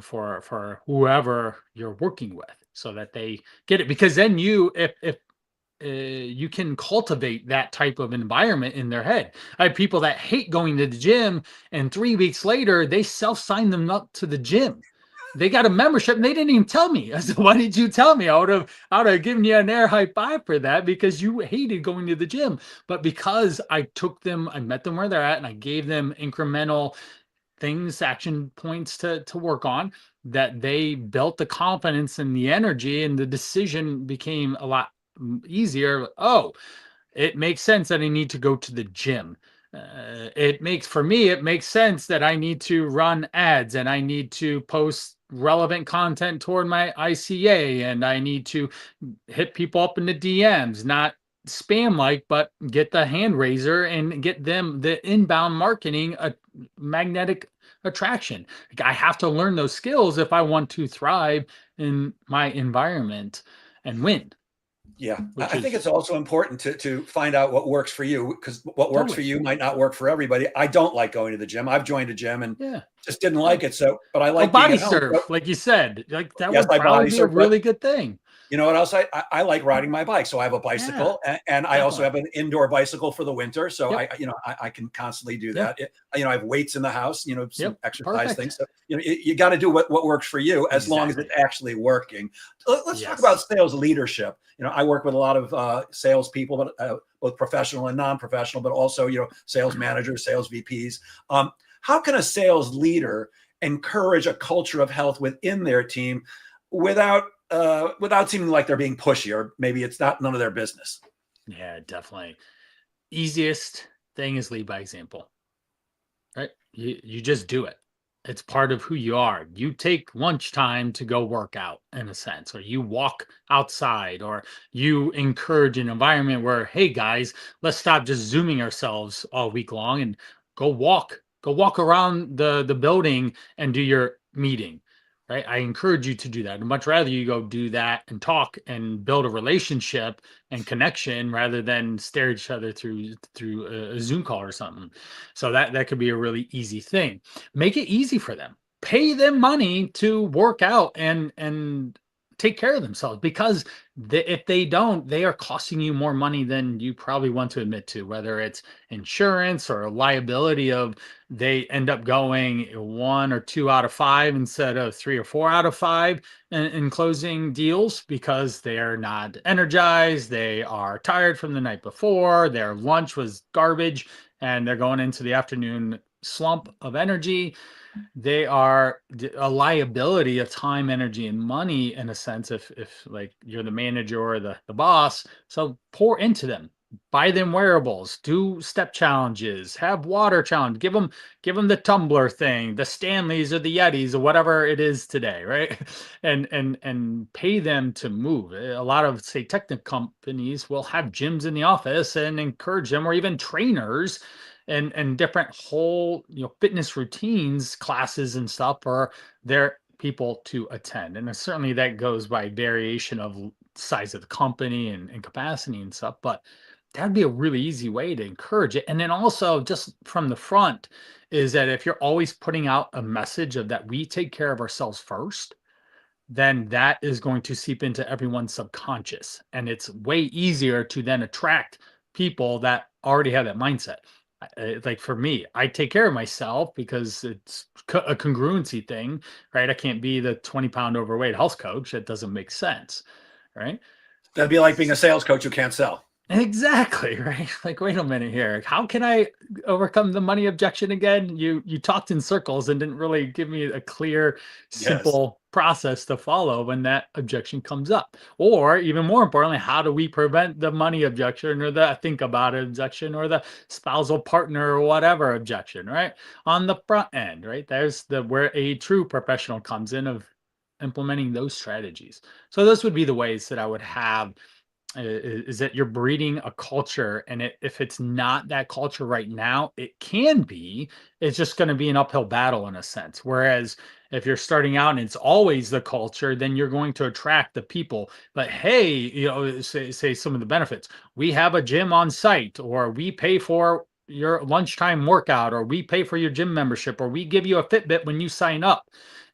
for whoever you're working with, so that they get it. Because then if you can cultivate that type of environment in their head. I have people that hate going to the gym, and 3 weeks later, they self-sign them up to the gym. They got a membership and they didn't even tell me. I said, why did you tell me? I would have given you an air high five for that, because you hated going to the gym. But because I met them where they're at, and I gave them incremental things, action points to work on, that they built the confidence and the energy, and the decision became a lot easier. Oh, it makes sense that I need to go to the gym. It makes sense that I need to run ads, and I need to post relevant content toward my ICA, and I need to hit people up in the DMs, not spam like, but get the hand raiser and get them the inbound marketing, a magnetic attraction. Like, I have to learn those skills if I want to thrive in my environment and win. Yeah, I think it's also important to find out what works for you, because what works for you might not work for everybody. I don't like going to the gym. I've joined a gym and just didn't like it. So, but I like being body at home. surf, like you said, like that Yes, would I probably body be a surf, but really good thing. you know what else? I like riding my bike. So I have a bicycle, and I also have an indoor bicycle for the winter. So I can constantly do that. I have weights in the house, some exercise things. So, you got to do what works for you, as long as it's actually working. Let's talk about sales leadership. I work with a lot of salespeople, but both professional and non-professional, but also, sales managers, sales VPs. How can a sales leader encourage a culture of health within their team without seeming like they're being pushy, or maybe it's none of their business? Yeah, definitely. Easiest thing is lead by example, right? You just do it. It's part of who you are. You take lunchtime to go work out, in a sense, or you walk outside, or you encourage an environment where, hey guys, let's stop just zooming ourselves all week long and go walk around the building and do your meeting. Right. I encourage you to do that. I'd much rather you go do that and talk and build a relationship and connection, rather than stare at each other through a Zoom call or something. So that could be a really easy thing. Make it easy for them. Pay them money to work out and take care of themselves, because if they don't, they are costing you more money than you probably want to admit to, whether it's insurance or a liability of they end up going 1 or 2 out of 5 instead of 3 or 4 out of 5 in closing deals, because they are not energized, they are tired from the night before, their lunch was garbage, and they're going into the afternoon slump of energy. They are a liability of time, energy, and money, in a sense, if like you're the manager or the boss. So pour into them, buy them wearables, do step challenges, have water challenge, give them the tumbler thing, the Stanleys or the Yetis or whatever it is today, right? And pay them to move. A lot of, say, tech companies will have gyms in the office and encourage them, or even trainers and different whole fitness routines, classes and stuff for their people to attend. And certainly that goes by variation of size of the company and capacity and stuff, but that'd be a really easy way to encourage it. And then also, just from the front, is that if you're always putting out a message of that we take care of ourselves first, then that is going to seep into everyone's subconscious. And it's way easier to then attract people that already have that mindset. Like for me, I take care of myself because it's a congruency thing, right? I can't be the 20-pound overweight health coach. That doesn't make sense, right? That'd be like being a sales coach who can't sell. Exactly, right? Like, wait a minute here. How can I overcome the money objection again? You talked in circles and didn't really give me a clear, Yes. simple process to follow when that objection comes up. Or even more importantly, how do we prevent the money objection or the think about it objection or the spousal partner or whatever objection, right? On the front end, right? There's the where a true professional comes in of implementing those strategies. So those would be the ways that I would have is that you're breeding a culture, and if it's not that culture right now, it can be. It's just going to be an uphill battle in a sense. Whereas if you're starting out and it's always the culture, then you're going to attract the people. But hey, say some of the benefits. We have a gym on site, or we pay for your lunchtime workout, or we pay for your gym membership, or we give you a Fitbit when you sign up.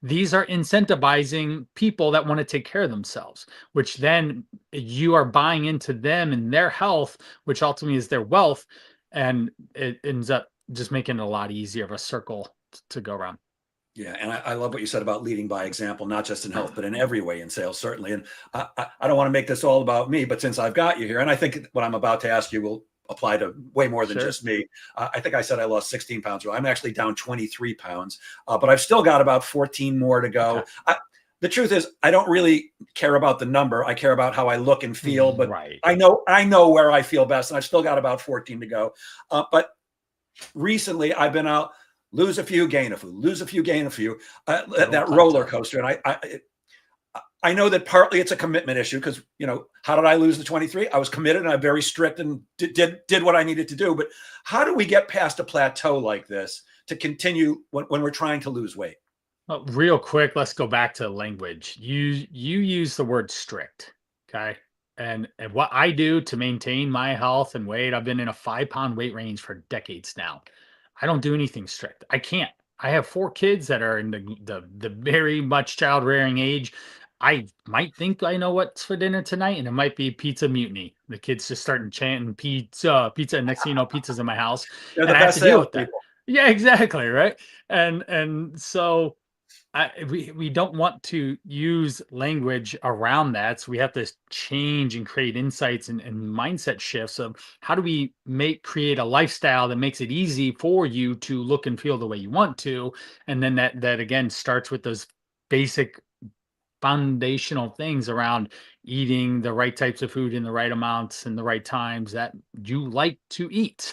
These are incentivizing people that want to take care of themselves, which then you are buying into them and their health, which ultimately is their wealth, and it ends up just making it a lot easier of a circle to go around. Yeah, and I love what you said about leading by example, not just in health, but in every way in sales, certainly. And I don't want to make this all about me, but since I've got you here, and I think what I'm about to ask you will apply to way more than Sure. just me. I think I said I lost 16 pounds. I'm actually down 23 pounds, but I've still got about 14 more to Okay. go. The truth is, I don't really care about the number. I care about how I look and feel. But Right. I know where I feel best, and I've still got about 14 to go. But recently I've been out, lose a few, gain a few, lose a few, gain a few, Good old that roller plateau. coaster. And I know that partly it's a commitment issue because, how did I lose the 23? I was committed and I'm very strict and did what I needed to do. But how do we get past a plateau like this to continue when we're trying to lose weight? Well, real quick, let's go back to language. You use the word strict, okay? And what I do to maintain my health and weight, I've been in a 5-pound weight range for decades now. I don't do anything strict. I can't. I have 4 kids that are in the very much child rearing age. I might think I know what's for dinner tonight, and it might be pizza mutiny. The kids just starting chanting pizza, pizza, and next thing you know, pizza's in my house, They're the and I have best to deal with that. salespeople. Yeah, exactly, right? And so we don't want to use language around that. So we have to change and create insights and mindset shifts of how do we create a lifestyle that makes it easy for you to look and feel the way you want to. And then that again starts with those basic foundational things around eating the right types of food in the right amounts and the right times that you like to eat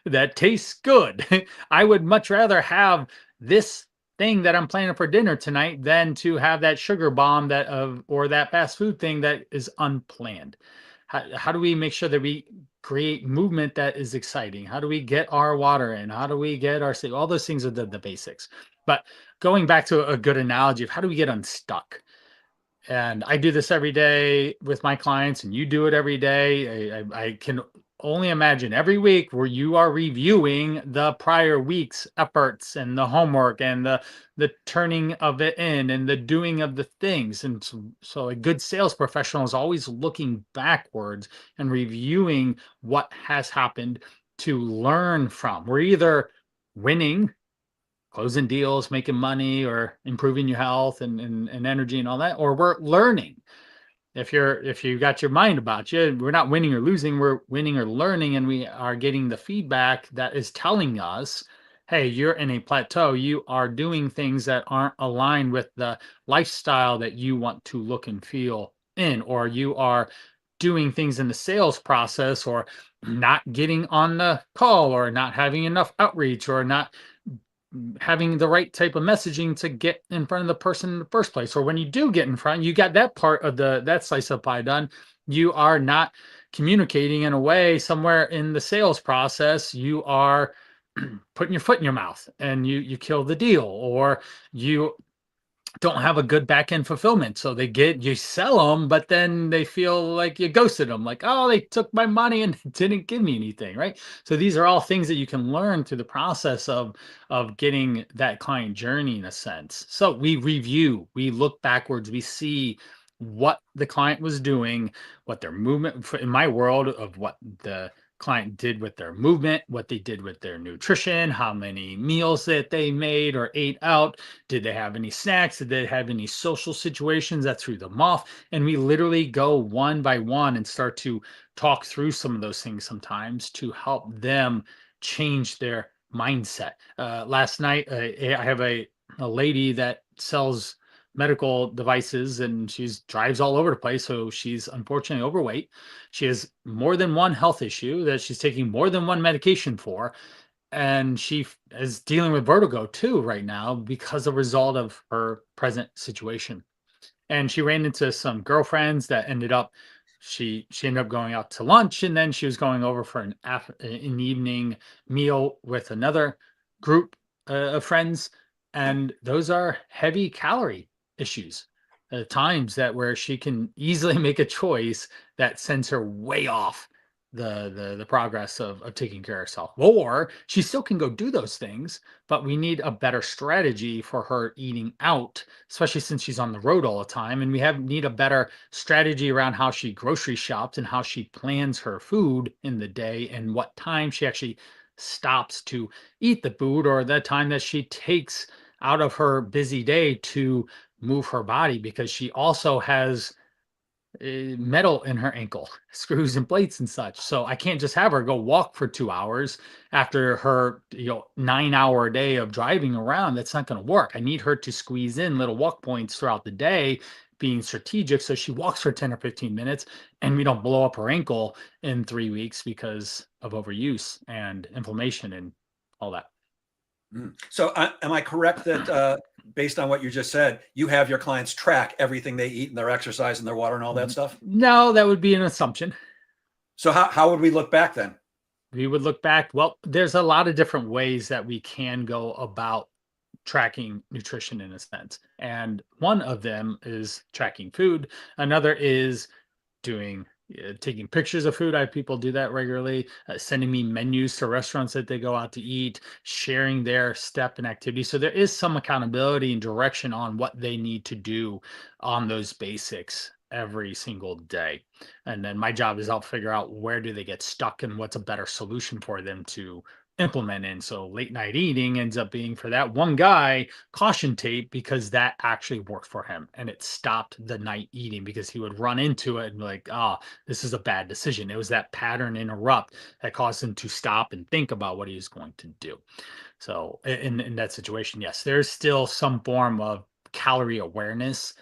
that tastes good. I would much rather have this thing that I'm planning for dinner tonight than to have that sugar bomb that of or that fast food thing that is unplanned. How do we make sure that we create movement that is exciting? How do we get our water in? How do we get our sleep? All those things are the basics. But going back to a good analogy of how do we get unstuck? And I do this every day with my clients, and you do it every day. I can only imagine every week where you are reviewing the prior week's efforts and the homework and the turning of it in and the doing of the things. And so a good sales professional is always looking backwards and reviewing what has happened to learn from. We're either winning, closing deals, making money, or improving your health and energy and all that, or we're learning. If you got your mind about you, we're not winning or losing, we're winning or learning, and we are getting the feedback that is telling us, hey, you're in a plateau. You are doing things that aren't aligned with the lifestyle that you want to look and feel in, or you are doing things in the sales process, or not getting on the call, or not having enough outreach, or not having the right type of messaging to get in front of the person in the first place. Or when you do get in front, you got that part of that slice of pie done. You are not communicating in a way somewhere in the sales process. You are putting your foot in your mouth and you kill the deal, or you don't have a good back end fulfillment. So you sell them, but then they feel like you ghosted them. Like, oh, they took my money and didn't give me anything, right? So these are all things that you can learn through the process of getting that client journey in a sense. So we review, we look backwards, we see what the client was doing, what their movement in my world of what the client did with their movement, what they did with their nutrition, how many meals that they made or ate out. Did they have any snacks? Did they have any social situations that threw them off? And we literally go one by one and start to talk through some of those things sometimes to help them change their mindset. Last night, I have a lady that sells medical devices and she's drives all over the place. So she's unfortunately overweight. She has more than one health issue that she's taking more than one medication for. And is dealing with vertigo too right now because of a result of her present situation. And she ran into some girlfriends that ended up she ended up going out to lunch, and then she was going over for an evening meal with another group of friends, and those are heavy calorie issues, times that where she can easily make a choice that sends her way off the progress of taking care of herself. Or she still can go do those things, but we need a better strategy for her eating out, especially since she's on the road all the time. And we need a better strategy around how she grocery shops and how she plans her food in the day and what time she actually stops to eat the food, or the time that she takes out of her busy day to move her body, because she also has metal in her ankle, screws and plates and such. So I can't just have her go walk for 2 hours after her 9 hour day of driving around. That's not going to work. I need her to squeeze in little walk points throughout the day, being strategic. So she walks for 10 or 15 minutes and we don't blow up her ankle in 3 weeks because of overuse and inflammation and all that. So am I correct that based on what you just said, you have your clients track everything they eat and their exercise and their water and all that stuff? No, that would be an assumption. So how would we look back then? We would look back. Well, there's a lot of different ways that we can go about tracking nutrition in a sense. And one of them is tracking food. Another is doing taking pictures of food. I have people do that regularly, sending me menus to restaurants that they go out to eat, sharing their step and activity. So there is some accountability and direction on what they need to do on those basics every single day. And then my job is I'll figure out where do they get stuck and what's a better solution for them to implement in. So late night eating ends up being, for that one guy, caution tape, because that actually worked for him and it stopped the night eating, because he would run into it and be like, oh, this is a bad decision. It was that pattern interrupt that caused him to stop and think about what he was going to do. So in that situation, yes, there's still some form of calorie awareness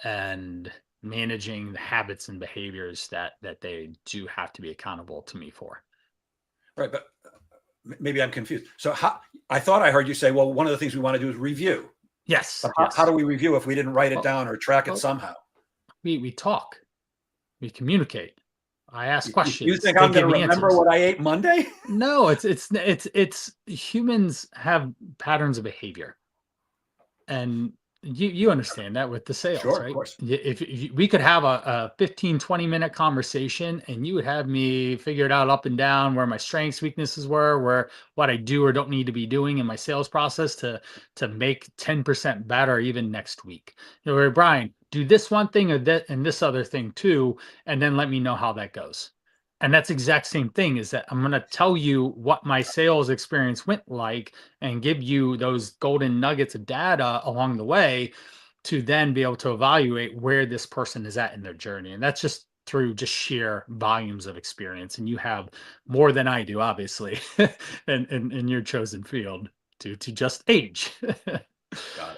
and managing the habits and behaviors that they do have to be accountable to me for. Right, but maybe I'm confused. So I thought I heard you say, well, one of the things we want to do is review. Yes. But Yes. how do we review if we didn't write it Well, down or track it well, somehow? we talk, we communicate. I ask You questions. think They I'm going give to me remember answers. what I ate Monday? No, it's humans have patterns of behavior, and you understand that with the sales, Sure, of right? course. If we could have a 15-20 minute conversation and you would have me figure it out up and down where my strengths, weaknesses were, where what I do or don't need to be doing in my sales process to make 10% better even next week. Where Brian, do this one thing or that and this other thing too, and then let me know how that goes. And that's exact same thing, is that I'm going to tell you what my sales experience went like and give you those golden nuggets of data along the way to then be able to evaluate where this person is at in their journey. And that's just through just sheer volumes of experience. And you have more than I do, obviously, in your chosen field to just age. Got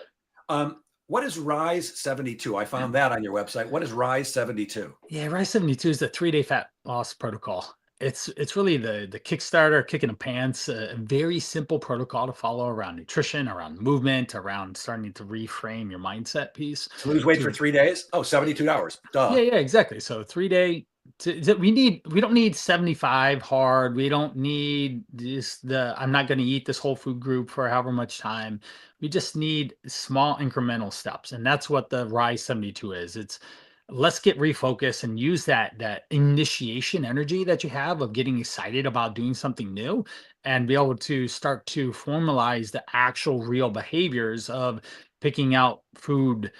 it. What is Rise 72? I found that on your website. What is Rise 72? Yeah, Rise 72 is the 3-day fat loss protocol. It's really the Kickstarter, kick in the pants, a very simple protocol to follow around nutrition, around movement, around starting to reframe your mindset piece. To lose weight for To 3 days? Oh, 72 hours. Yeah, Duh. yeah, exactly. So 3-day. We don't need 75 hard. We don't need this the I'm not going to eat this whole food group for however much time. We just need small incremental steps, and that's what the Rise 72 is. It's let's get refocused and use that initiation energy that you have of getting excited about doing something new, and be able to start to formalize the actual real behaviors of picking out food,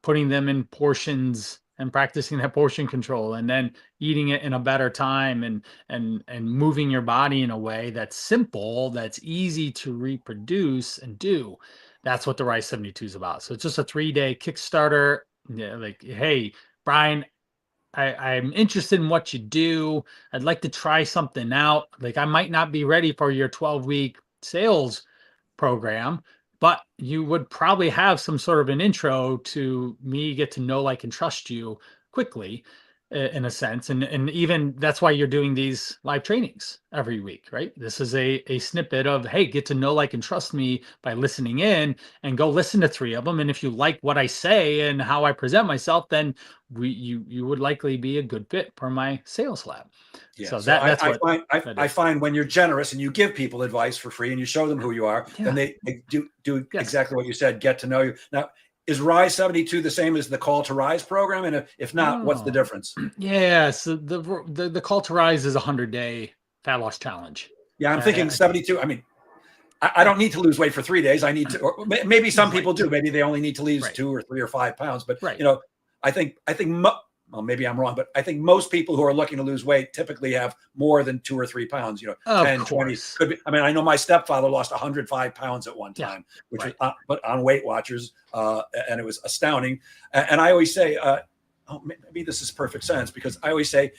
putting them in portions, and practicing that portion control, and then eating it in a better time, and moving your body in a way that's simple, that's easy to reproduce and do. That's what the Rise 72 is about. So it's just a 3-day Kickstarter. Yeah, like, hey, Brian, I'm interested in what you do. I'd like to try something out. Like, I might not be ready for your 12-week sales program, but you would probably have some sort of an intro to me, get to know, like, and trust you quickly, in a sense. And even that's why you're doing these live trainings every week, right? This is a snippet of, hey, get to know, like, and trust me by listening in, and go listen to 3 of them. And if you like what I say and how I present myself, then you would likely be a good fit for my sales lab. Yeah. So So that's I what find that I is. find when you're generous and you give people advice for free and you show them who you are, then Yeah. they do Yes. exactly what you said, get to know you. Now, is Rise 72 the same as the Call to Rise program? And if not, what's the Oh, difference? yeah. So the call to rise is a 100-day fat loss challenge. Yeah, I'm thinking Uh, 72. I mean, I yeah. don't need to lose weight for 3 days. I need to, or maybe some people Right. do. Maybe they only need to lose Right. 2 or 3 or 5 pounds. But Right. I think well, maybe I'm wrong, but I think most people who are looking to lose weight typically have more than 2 or 3 pounds. Of 10, 20 course. could be. I mean, I know my stepfather lost 105 pounds at one Yeah. time, which was Right. but on Weight Watchers, and it was astounding. And I always say, oh, maybe this is perfect sense because I always say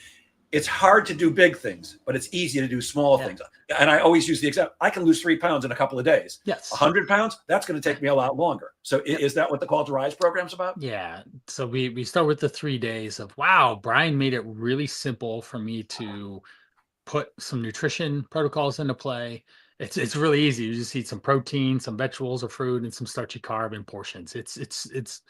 it's hard to do big things, but it's easy to do small Yeah. things. And I always use the example: I can lose 3 pounds in a couple of days. Yes. 100 pounds, that's going to Yeah. take me a lot longer. So Yep. is that what the Call to Rise program's about? Yeah. So we start with the 3 days of, wow, Brian made it really simple for me to put some nutrition protocols into play. It's really easy. You just eat some protein, some vegetables or fruit, and some starchy carb in portions. It's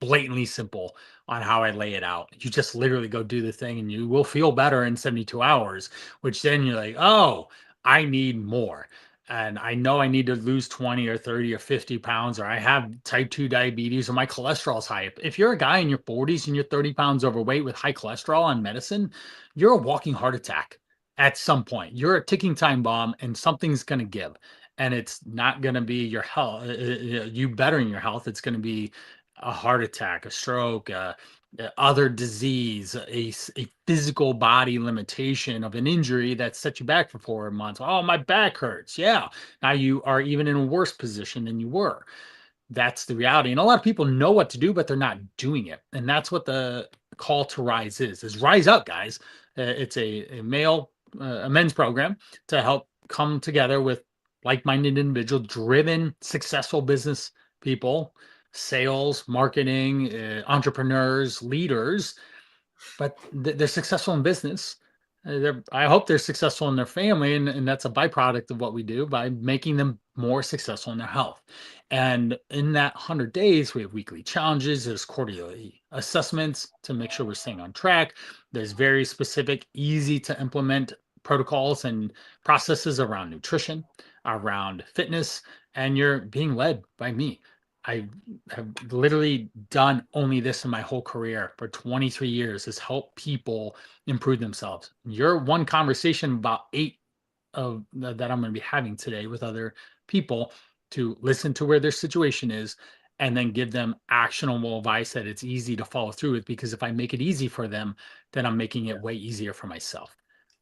blatantly simple on how I lay it out. You just literally go do the thing, and you will feel better in 72 hours, which then you're like, oh, I need more. And I know I need to lose 20 or 30 or 50 pounds, or I have type 2 diabetes, or my cholesterol's high. If you're a guy in your 40s and you're 30 pounds overweight with high cholesterol on medicine, you're a walking heart attack at some point. You're a ticking time bomb, and something's going to give. And it's not going to be your health, you bettering your health. It's going to be a heart attack, a stroke, other disease, a physical body limitation of an injury that set you back for 4 months. Oh, my back hurts. Yeah. Now you are even in a worse position than you were. That's the reality. And a lot of people know what to do, but they're not doing it. And that's what the call to rise is rise up, guys. It's a men's program to help come together with like-minded individual driven, successful business people, sales, marketing, entrepreneurs, leaders, but they're successful in business. I hope they're successful in their family, and that's a byproduct of what we do by making them more successful in their health. And in that 100 days, we have weekly challenges. There's quarterly assessments to make sure we're staying on track. There's very specific, easy to implement protocols and processes around nutrition, around fitness, and you're being led by me. I have literally done only this in my whole career for 23 years, is help people improve themselves. You're one conversation about 8 of that I'm going to be having today with other people, to listen to where their situation is and then give them actionable advice that it's easy to follow through with, because if I make it easy for them, then I'm making it way easier for myself.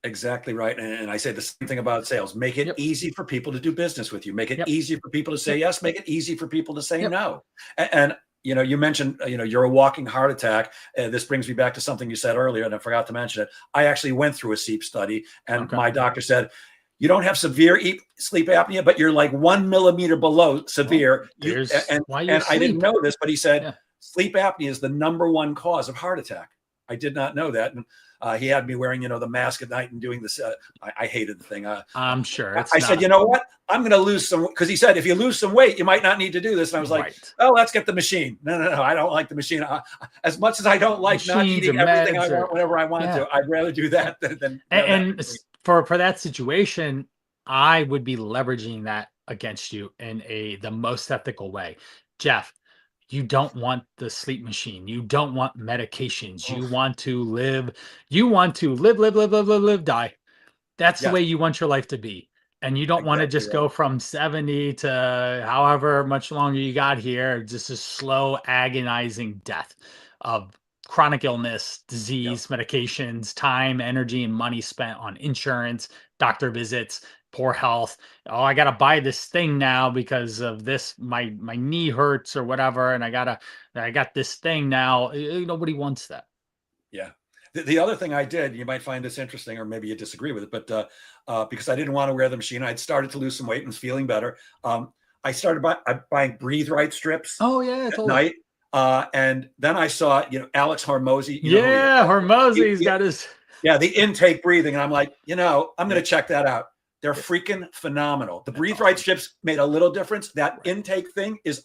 Exactly right. And I say the same thing about sales. Make it Yep. easy for people to do business with you. Make it Yep. easy for people to say Yep. yes. Make it easy for people to say Yep. no. And you mentioned, you're a walking heart attack. This brings me back to something you said earlier, and I forgot to mention it. I actually went through a SEEP study, and Okay. my doctor said, you don't have severe sleep apnea, but you're like 1 millimeter below Well, severe. there's why you And I didn't sleep. know this, but he said Yeah. sleep apnea is the #1 cause of heart attack. I did not know that. And he had me wearing, the mask at night and doing this. I hated the thing. I'm sure it's I said, not you know what? I'm going to lose some, because he said, if you lose some weight, you might not need to do this. And I was like, right. oh, let's get the machine. No. I don't like the machine. As much as I don't like not Machines or eating everything I meds want or whenever I want yeah. to, I'd rather do that than have that And machine. for that situation, I would be leveraging that against you in the most ethical way. Jeff, you don't want the sleep machine. You don't want medications. You Oof. want to live. You want to live, live, live, live, live, live, die. That's the Yes, way you want your life to be. And you don't want to exactly just right. go from 70 to however much longer you got here, just a slow, agonizing death of chronic illness, Yep. disease, medications, time, energy, and money spent on insurance, doctor visits, poor health. Oh, I gotta buy this thing now because of this. My knee hurts or whatever, and I got this thing now. Nobody wants that. Yeah. The other thing I did, you might find this interesting, or maybe you disagree with it, but because I didn't want to wear the machine, I'd started to lose some weight and was feeling better. I started buying Breathe Right strips Oh yeah, at totally. night. And then I saw, Alex Hormozy, you know who he is, Yeah, right? Hormozy's got his. Yeah, the intake breathing. And I'm like, I'm going Yeah, to check that out. They're yeah, freaking phenomenal. The that's Breathe Right awesome. strips made a little difference. That Right, intake thing is,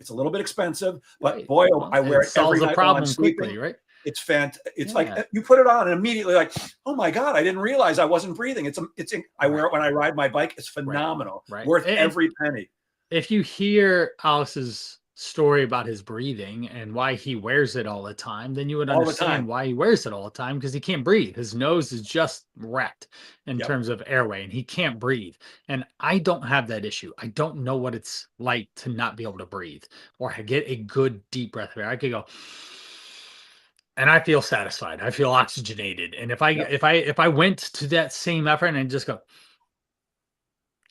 it's a little bit expensive, but right. boy, Well, I wear it it every solves the night while I'm problem sleeping. quickly, right? It's fantastic. It's like Yeah, you put it on and immediately like, oh my God, I didn't realize I wasn't breathing. I wear right, it when I ride my bike. It's right, phenomenal. right. Worth And every penny. if you hear Alex's story about his breathing and why he wears it all the time, then you would All the time. understand why he wears it all the time, because he can't breathe. His nose is just wrecked in Yep. terms of airway and he can't breathe. And I don't have that issue. I don't know what it's like to not be able to breathe or get a good deep breath of air. I could go and I feel satisfied. I feel oxygenated. And Yep. if I went to that same effort and just go,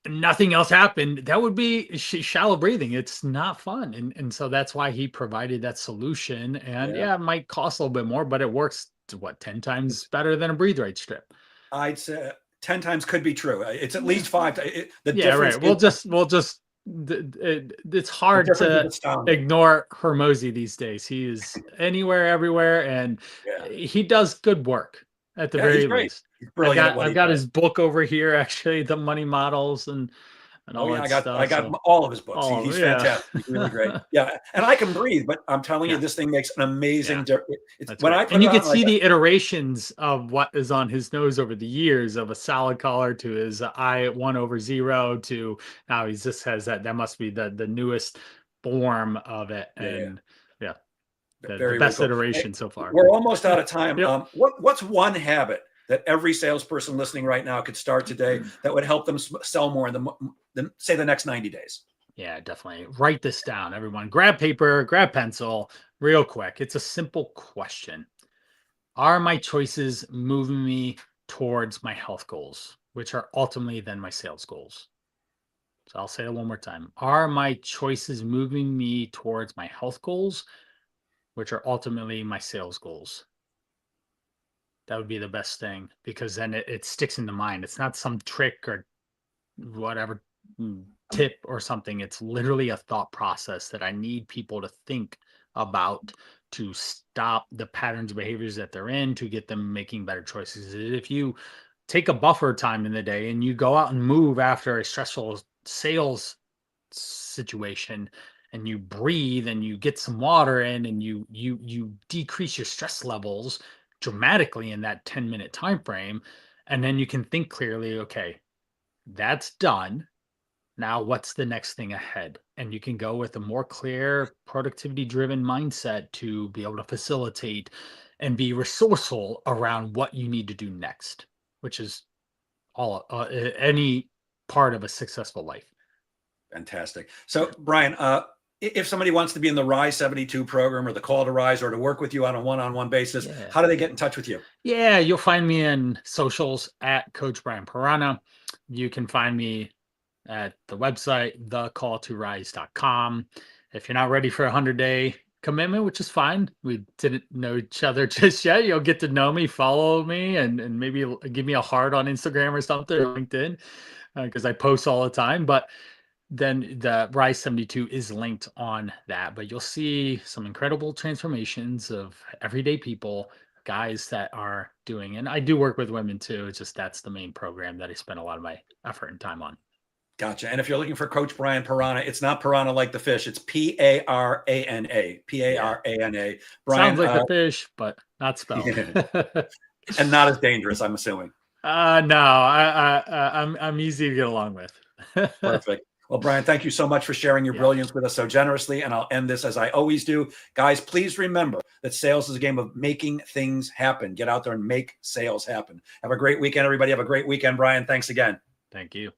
nothing else happened, that would be shallow breathing. It's not fun. And so that's why he provided that solution. And Yeah. yeah, it might cost a little bit more, but it works to what, 10 times better than a breathe right strip. I'd say 10 times could be true. It's at Yeah. least five. The Yeah, difference right. is It's the hard difference is to astounding. ignore Hermosi these days. He is anywhere, everywhere, and Yeah. he does good work at the Yeah. He's very great. least. He's brilliant at what I've he got does. his book over here, actually, the money models and Oh all yeah, that I stuff. got So all of his books. all of He's yeah. fantastic. He's really great. Yeah, and I can breathe, but I'm telling you, Yeah, this thing makes an yeah, amazing difference. It's that's when great. I And put you it can on, like, see the iterations of what is on his nose over the years, of a solid color to his eye at 1/0 to now he just has that must be the newest form of it. yeah, yeah, And yeah, the very, very best cool. Hey, iteration so far. we're almost out of time. Yep. What's one habit that every salesperson listening right now could start today that would help them sell more in say the next 90 days? Yeah, definitely. Write this down, everyone. Grab paper, grab pencil, real quick. It's a simple question. Are my choices moving me towards my health goals, which are ultimately then my sales goals? So I'll say it one more time. Are my choices moving me towards my health goals, which are ultimately my sales goals? That would be the best thing, because then it sticks in the mind. It's not some trick or whatever tip or something. It's literally a thought process that I need people to think about to stop the patterns of behaviors that they're in, to get them making better choices. If you take a buffer time in the day and you go out and move after a stressful sales situation, and you breathe and you get some water in and you decrease your stress levels dramatically in that 10-minute time frame, and then you can think clearly, okay, that's done. Now, what's the next thing ahead? And you can go with a more clear, productivity driven mindset to be able to facilitate and be resourceful around what you need to do next, which is all any part of a successful life. Fantastic. So, Brian, if somebody wants to be in the Rise 72 program or the Call to Rise, or to work with you on a one-on-one basis, Yeah. how do they get in touch with you? Yeah. You'll find me in socials at Coach Brian Parana. You can find me at the website, thecalltorise.com. If you're not ready for a 100-day commitment, which is fine, we didn't know each other just yet. You'll get to know me, follow me, and maybe give me a heart on Instagram or something, or LinkedIn, because I post all the time. But then the Rise 72 is linked on that. But you'll see some incredible transformations of everyday people, guys that are doing, and I do work with women too. It's just that's the main program that I spend a lot of my effort and time on. Gotcha. And if you're looking for Coach Brian Parana, it's not piranha like the fish. It's Parana. Yeah. Parana. Sounds Brian, like a fish, but not spelled. and not as dangerous, I'm assuming. No, I'm easy to get along with. Perfect. Well, Brian, thank you so much for sharing your Yeah, brilliance with us so generously. And I'll end this as I always do. Guys, please remember that sales is a game of making things happen. Get out there and make sales happen. Have a great weekend, everybody. Have a great weekend, Brian. Thanks again. thank you.